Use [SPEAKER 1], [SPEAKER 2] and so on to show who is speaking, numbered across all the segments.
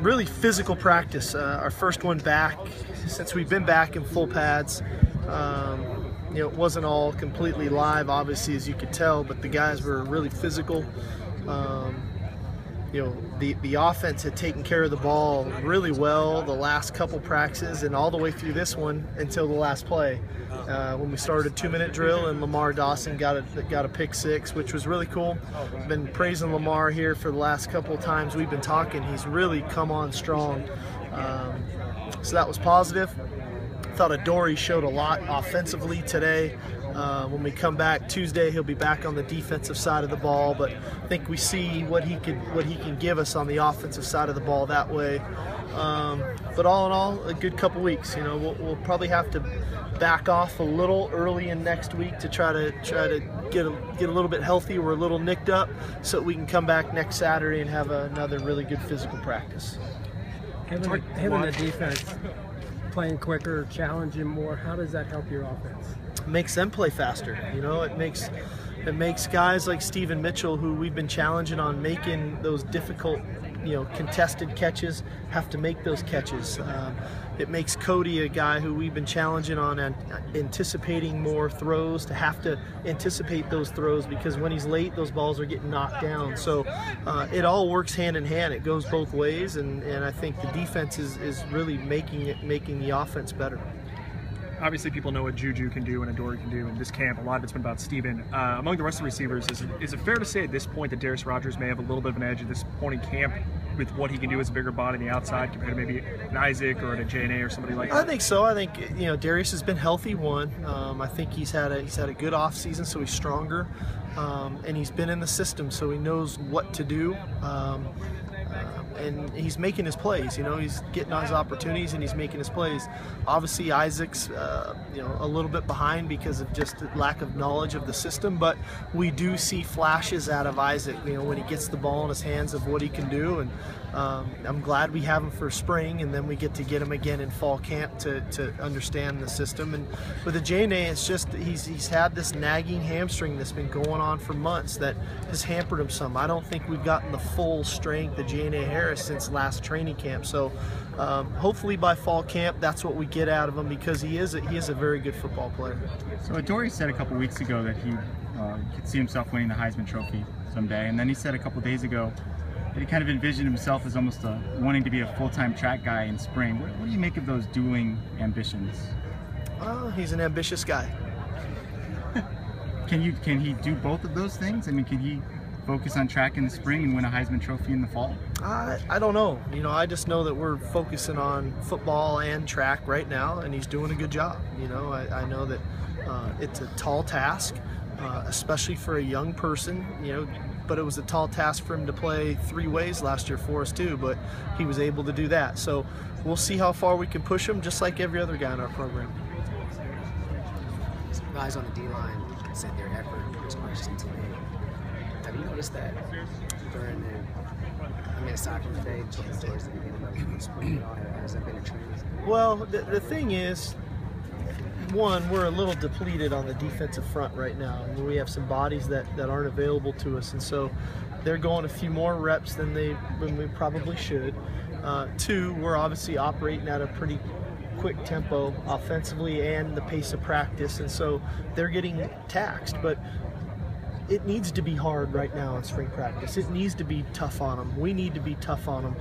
[SPEAKER 1] really physical practice. Our first one back since we've been back in full pads. It wasn't all completely live, obviously, as you could tell, but the guys were really physical. The offense had taken care of the ball really well the last couple practices and all the way through this one until the last play. When we started a 2-minute drill and Lamar Dawson got a pick six, which was really cool. I've been praising Lamar here for the last couple of times we've been talking. He's really come on strong. So that was positive. I thought Adoree showed a lot offensively today. When we come back Tuesday, he'll be back on the defensive side of the ball, but I think we see what he can give us on the offensive side of the ball that way. But all in all, a good couple weeks. We'll probably have to back off a little early in next week to try to get a little bit healthy. We're a little nicked up, so that we can come back next Saturday and have another really good physical practice.
[SPEAKER 2] Having the defense playing quicker, challenging more, how does that help your offense?
[SPEAKER 1] It makes them play faster. It makes guys like Steven Mitchell, who we've been challenging on making those difficult, contested catches, have to make those catches. It makes Cody, a guy who we've been challenging on anticipating more throws, to have to anticipate those throws, because when he's late, those balls are getting knocked down. So it all works hand in hand. It goes both ways, and I think the defense is really making the offense better.
[SPEAKER 3] Obviously, people know what Juju can do and Adoree can do in this camp. A lot of it's been about Steven. Among the rest of the receivers, is it fair to say at this point that Darius Rogers may have a little bit of an edge at this point in camp with what he can do as a bigger body on the outside compared to maybe an Isaac or a J&A or somebody like that?
[SPEAKER 1] I think so. I think Darius has been healthy. I think he's had a good off season, so he's stronger, and he's been in the system, so he knows what to do. And he's making his plays. He's getting his opportunities and he's making his plays. Obviously, Isaac's a little bit behind because of just lack of knowledge of the system, but we do see flashes out of Isaac, when he gets the ball in his hands, of what he can do. And I'm glad we have him for spring, and then we get him again in fall camp to understand the system. And with the J&A, it's just he's had this nagging hamstring that's been going on for months that has hampered him some. I don't think we've gotten the full strength of J&A Harris since last training camp. So hopefully by fall camp, that's what we get out of him, because he is a very good football player.
[SPEAKER 4] So Adoree said a couple weeks ago that he could see himself winning the Heisman Trophy someday, and then he said a couple days ago that he kind of envisioned himself as almost wanting to be a full-time track guy in spring. What do you make of those dueling ambitions?
[SPEAKER 1] He's an ambitious guy.
[SPEAKER 4] Can he do both of those things? I mean, can he focus on track in the spring and win a Heisman Trophy in the fall?
[SPEAKER 1] I don't know. I just know that we're focusing on football and track right now, and he's doing a good job. I know that it's a tall task, especially for a young person, but it was a tall task for him to play 3 ways last year for us too, but he was able to do that. So we'll see how far we can push him, just like every other guy in our program.
[SPEAKER 5] Some guys on the D-line said their effort was questioned today. Have you noticed that during aside from today, towards the beginning of the spring, has that been a trend?
[SPEAKER 1] Well, the thing is, one, we're a little depleted on the defensive front right now. We have some bodies that aren't available to us, and so they're going a few more reps than we probably should. 2, we're obviously operating at a pretty quick tempo offensively and the pace of practice, and so they're getting taxed. But it needs to be hard right now in spring practice. It needs to be tough on them. We need to be tough on them.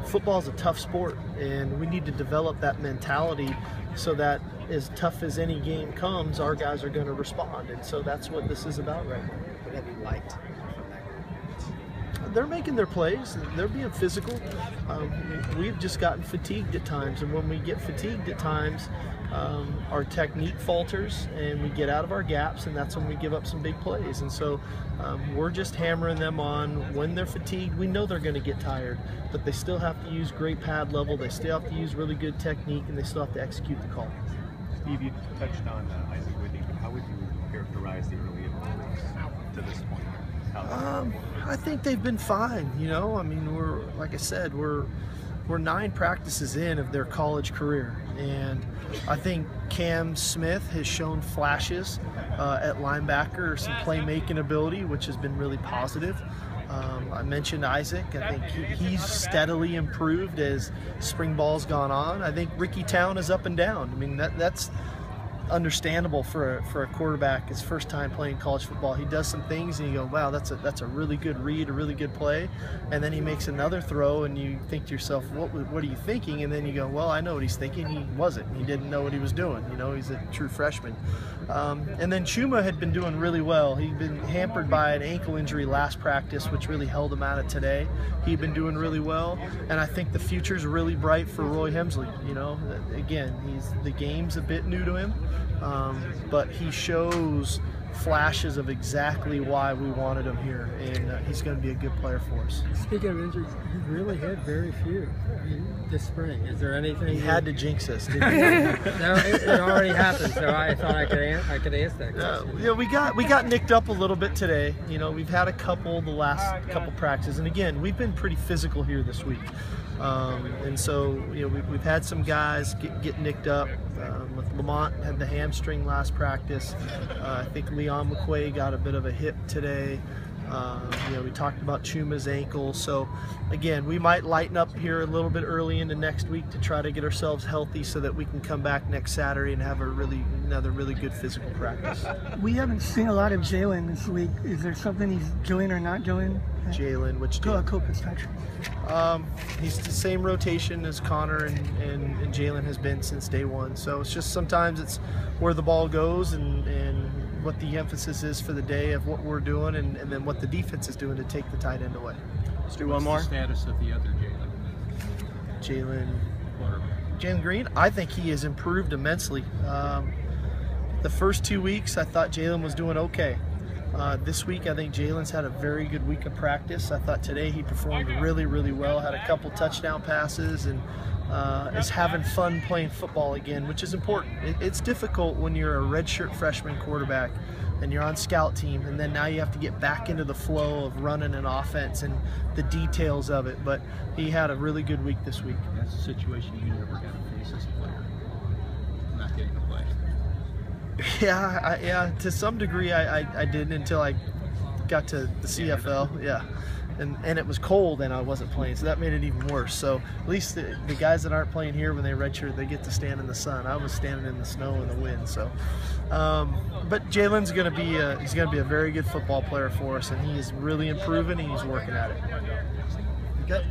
[SPEAKER 1] Football is a tough sport, and we need to develop that mentality so that as tough as any game comes, our guys are going to respond. And so that's what this is about right now.
[SPEAKER 5] What have you liked from that?
[SPEAKER 1] They're making their plays. They're being physical. We've just gotten fatigued at times, and when we get fatigued at times, our technique falters and we get out of our gaps, and that's when we give up some big plays. And so we're just hammering them on when they're fatigued. We know they're going to get tired, but they still have to use great pad level, they still have to use really good technique, and they still have to execute the call.
[SPEAKER 6] Steve, you touched on Isaac Whitney, but how would you characterize the early influence to this point?
[SPEAKER 1] I think they've been fine. I mean, like I said, we're 9 practices in of their college career, and I think Cam Smith has shown flashes at linebacker, some playmaking ability, which has been really positive. I mentioned Isaac. I think he's steadily improved as spring ball's gone on. I think Ricky Town is up and down. I mean, that's understandable for a quarterback his first time playing college football. He does some things and you go, wow, that's a really good read, a really good play, and then he makes another throw and you think to yourself, what are you thinking? And then you go, well, I know what he's thinking. He wasn't. He didn't know what he was doing. You know, he's a true freshman. And then Chuma had been doing really well. He'd been hampered by an ankle injury last practice, which really held him out of today. He'd been doing really well, and I think the future's really bright for Roy Hemsley. You know, again, the game's a bit new to him. But he shows flashes of exactly why we wanted him here, and he's going to be a good player for us.
[SPEAKER 2] Speaking of injuries, you've really had very few this spring. Is there anything?
[SPEAKER 1] He had to jinx us, didn't he?
[SPEAKER 2] No, it already happened, so I thought I could ask that question.
[SPEAKER 1] Yeah, we got nicked up a little bit today. You know, we've had the last couple practices, and again, we've been pretty physical here this week. And so, you know, we've had some guys get nicked up. With Lamont had the hamstring last practice. I think Leon McQuay got a bit of a hip today. You know, we talked about Chuma's ankle. So, again, we might lighten up here a little bit early into next week to try to get ourselves healthy so that we can come back next Saturday and have another really good physical practice.
[SPEAKER 7] We haven't seen a lot of Jalen this week. Is there something he's doing or not doing?
[SPEAKER 1] Jalen, which Jalen?
[SPEAKER 7] Cool Fitzpatrick.
[SPEAKER 1] He's the same rotation as Connor and Jalen has been since day one. So it's just sometimes it's where the ball goes and what the emphasis is for the day of what we're doing and then what the defense is doing to take the tight end away.
[SPEAKER 6] Let's do one more. What's the status of the other Jalen?
[SPEAKER 1] Jalen Green, I think he has improved immensely. The first 2 weeks, I thought Jalen was doing okay. This week, I think Jalen's had a very good week of practice. I thought today he performed really, really well, had a couple touchdown passes, and is having fun playing football again, which is important. It's difficult when you're a redshirt freshman quarterback and you're on scout team, and then now you have to get back into the flow of running an offense and the details of it. But he had a really good week this week.
[SPEAKER 6] That's a situation you never got to face as a player, not getting to play.
[SPEAKER 1] Yeah, to some degree I didn't until I got to the CFL. Yeah, and it was cold and I wasn't playing, so that made it even worse. So at least the guys that aren't playing here, when they redshirt, they get to stand in the sun. I was standing in the snow and the wind. So, but Jalen's gonna be a very good football player for us, and he is really improving and he's working at it. Okay.